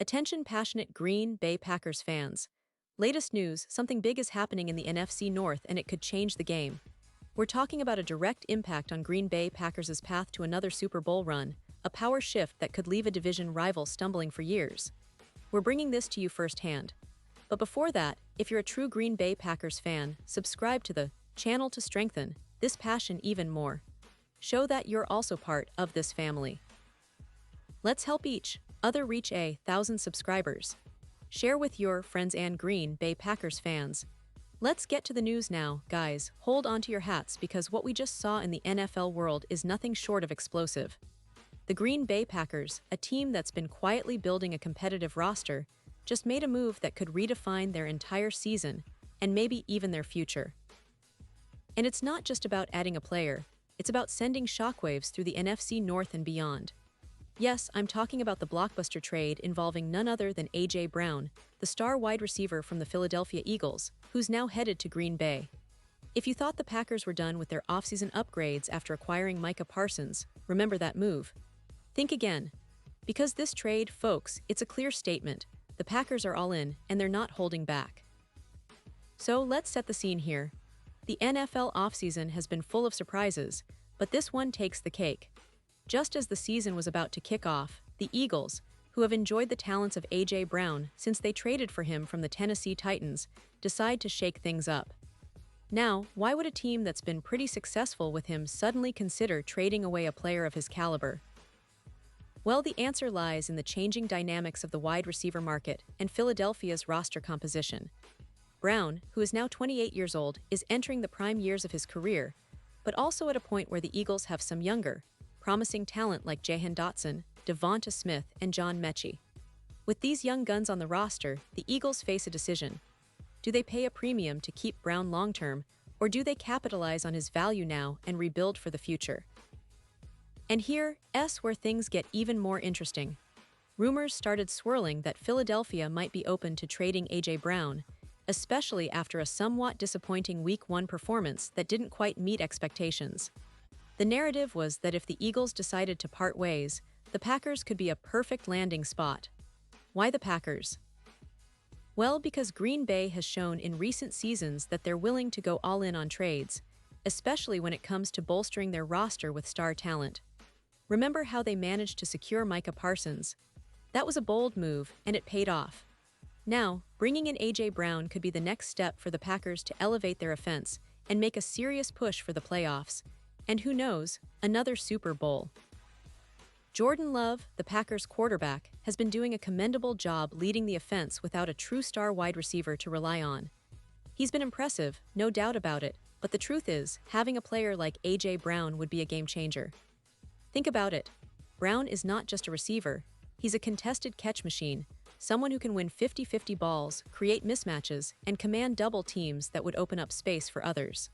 Attention passionate Green Bay Packers fans. Latest news, something big is happening in the NFC North and it could change the game. We're talking about a direct impact on Green Bay Packers' path to another Super Bowl run, a power shift that could leave a division rival stumbling for years. We're bringing this to you firsthand. But before that, if you're a true Green Bay Packers fan, subscribe to the channel to strengthen this passion even more. Show that you're also part of this family. Let's help each other reach 1,000 subscribers. Share with your friends and Green Bay Packers fans. Let's get to the news now, guys. Hold on to your hats because what we just saw in the NFL world is nothing short of explosive. The Green Bay Packers, a team that's been quietly building a competitive roster, just made a move that could redefine their entire season and maybe even their future. And it's not just about adding a player, it's about sending shockwaves through the NFC North and beyond. Yes, I'm talking about the blockbuster trade involving none other than A.J. Brown, the star wide receiver from the Philadelphia Eagles, who's now headed to Green Bay. If you thought the Packers were done with their offseason upgrades after acquiring Micah Parsons, remember that move. Think again. Because this trade, folks, it's a clear statement. The Packers are all in, and they're not holding back. So let's set the scene here. The NFL offseason has been full of surprises, but this one takes the cake. Just as the season was about to kick off, the Eagles, who have enjoyed the talents of A.J. Brown since they traded for him from the Tennessee Titans, decide to shake things up. Now, why would a team that's been pretty successful with him suddenly consider trading away a player of his caliber? Well, the answer lies in the changing dynamics of the wide receiver market and Philadelphia's roster composition. Brown, who is now 28 years old, is entering the prime years of his career, but also at a point where the Eagles have some younger, promising talent like Jahan Dotson, Devonta Smith, and John Mechie. With these young guns on the roster, the Eagles face a decision. Do they pay a premium to keep Brown long-term, or do they capitalize on his value now and rebuild for the future? And here's where things get even more interesting. Rumors started swirling that Philadelphia might be open to trading A.J. Brown, especially after a somewhat disappointing Week 1 performance that didn't quite meet expectations. The narrative was that if the Eagles decided to part ways, the Packers could be a perfect landing spot. Why the Packers? Well, because Green Bay has shown in recent seasons that they're willing to go all in on trades, especially when it comes to bolstering their roster with star talent. Remember how they managed to secure Micah Parsons? That was a bold move, and it paid off. Now, bringing in A.J. Brown could be the next step for the Packers to elevate their offense and make a serious push for the playoffs. And who knows, another Super Bowl. Jordan Love, the Packers quarterback, has been doing a commendable job leading the offense without a true star wide receiver to rely on. He's been impressive, no doubt about it, but the truth is, having a player like A.J. Brown would be a game changer. Think about it. Brown is not just a receiver, he's a contested catch machine, someone who can win 50-50 balls, create mismatches, and command double teams that would open up space for others.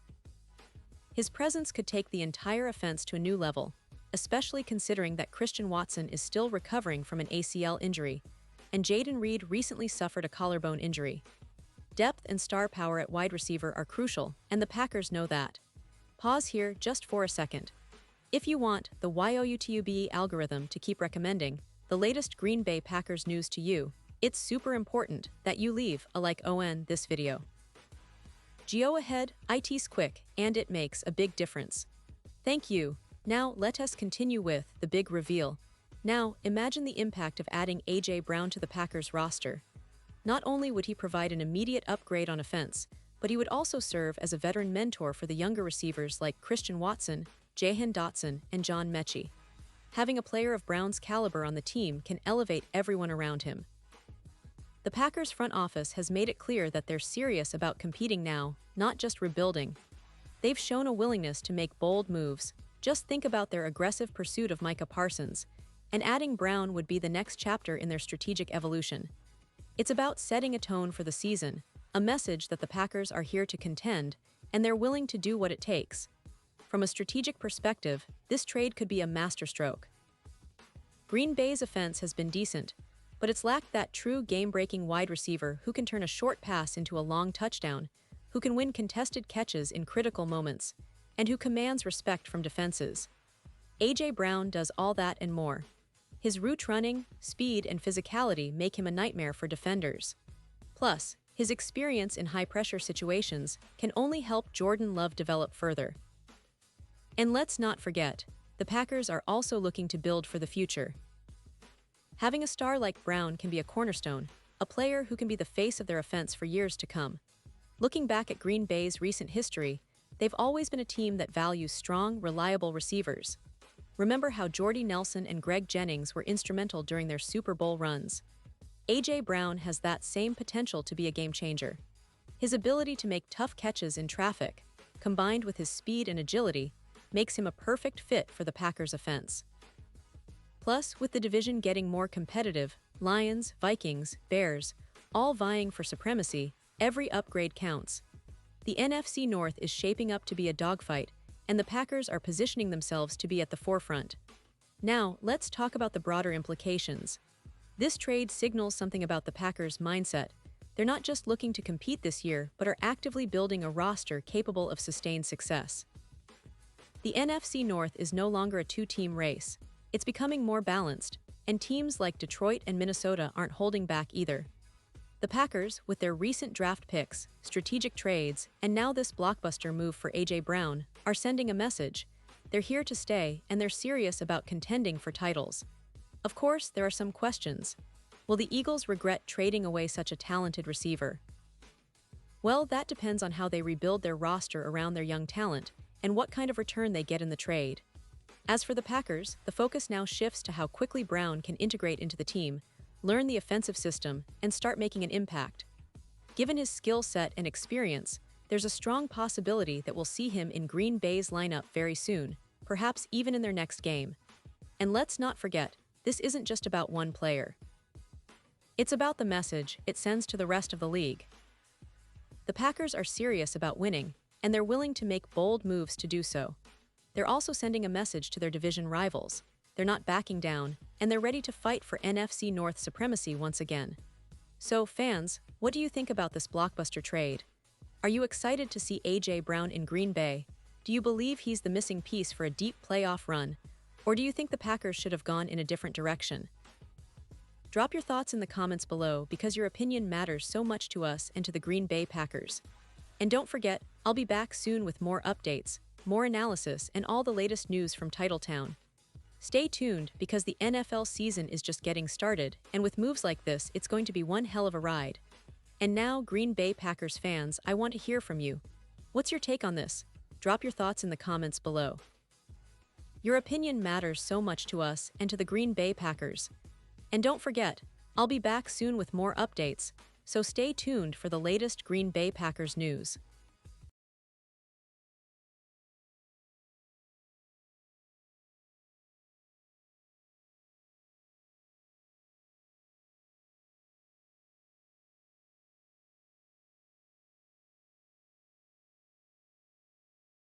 His presence could take the entire offense to a new level, especially considering that Christian Watson is still recovering from an ACL injury, and Jayden Reed recently suffered a collarbone injury. Depth and star power at wide receiver are crucial, and the Packers know that. Pause here just for a second. If you want the YouTube algorithm to keep recommending the latest Green Bay Packers news to you, it's super important that you leave a like on this video. Go ahead, it's quick, and it makes a big difference. Thank you. Now let us continue with the big reveal. Now, imagine the impact of adding A.J. Brown to the Packers roster. Not only would he provide an immediate upgrade on offense, but he would also serve as a veteran mentor for the younger receivers like Christian Watson, Jahan Dotson, and John Mechie. Having a player of Brown's caliber on the team can elevate everyone around him. The Packers front office has made it clear that they're serious about competing now, not just rebuilding. They've shown a willingness to make bold moves. Just think about their aggressive pursuit of Micah Parsons, and adding Brown would be the next chapter in their strategic evolution. It's about setting a tone for the season, a message that the Packers are here to contend, and they're willing to do what it takes. From a strategic perspective, this trade could be a masterstroke. Green Bay's offense has been decent, but it's lacked that true game-breaking wide receiver who can turn a short pass into a long touchdown, who can win contested catches in critical moments, and who commands respect from defenses. A.J. Brown does all that and more. His route running, speed, and physicality make him a nightmare for defenders. Plus, his experience in high-pressure situations can only help Jordan Love develop further. And let's not forget, the Packers are also looking to build for the future. Having a star like Brown can be a cornerstone, a player who can be the face of their offense for years to come. Looking back at Green Bay's recent history, they've always been a team that values strong, reliable receivers. Remember how Jordy Nelson and Greg Jennings were instrumental during their Super Bowl runs. A.J. Brown has that same potential to be a game-changer. His ability to make tough catches in traffic, combined with his speed and agility, makes him a perfect fit for the Packers' offense. Plus, with the division getting more competitive, Lions, Vikings, Bears, all vying for supremacy, every upgrade counts. The NFC North is shaping up to be a dogfight, and the Packers are positioning themselves to be at the forefront. Now, let's talk about the broader implications. This trade signals something about the Packers' mindset. They're not just looking to compete this year, but are actively building a roster capable of sustained success. The NFC North is no longer a two-team race. It's becoming more balanced, and teams like Detroit and Minnesota aren't holding back either. The Packers, with their recent draft picks, strategic trades, and now this blockbuster move for A.J. Brown, are sending a message. They're here to stay, and they're serious about contending for titles. Of course, there are some questions. Will the Eagles regret trading away such a talented receiver? Well, that depends on how they rebuild their roster around their young talent, and what kind of return they get in the trade. As for the Packers, the focus now shifts to how quickly Brown can integrate into the team, learn the offensive system, and start making an impact. Given his skill set and experience, there's a strong possibility that we'll see him in Green Bay's lineup very soon, perhaps even in their next game. And let's not forget, this isn't just about one player. It's about the message it sends to the rest of the league. The Packers are serious about winning, and they're willing to make bold moves to do so. They're also sending a message to their division rivals. They're not backing down, and they're ready to fight for NFC North supremacy once again. So, fans, what do you think about this blockbuster trade? Are you excited to see A.J. Brown in Green Bay? Do you believe he's the missing piece for a deep playoff run? Or do you think the Packers should have gone in a different direction? Drop your thoughts in the comments below because your opinion matters so much to us and to the Green Bay Packers. And don't forget, I'll be back soon with more updates, more analysis, and all the latest news from Titletown. Stay tuned because the NFL season is just getting started, and with moves like this, it's going to be one hell of a ride. And now, Green Bay Packers fans, I want to hear from you. What's your take on this? Drop your thoughts in the comments below. Your opinion matters so much to us and to the Green Bay Packers. And don't forget, I'll be back soon with more updates, so stay tuned for the latest Green Bay Packers news.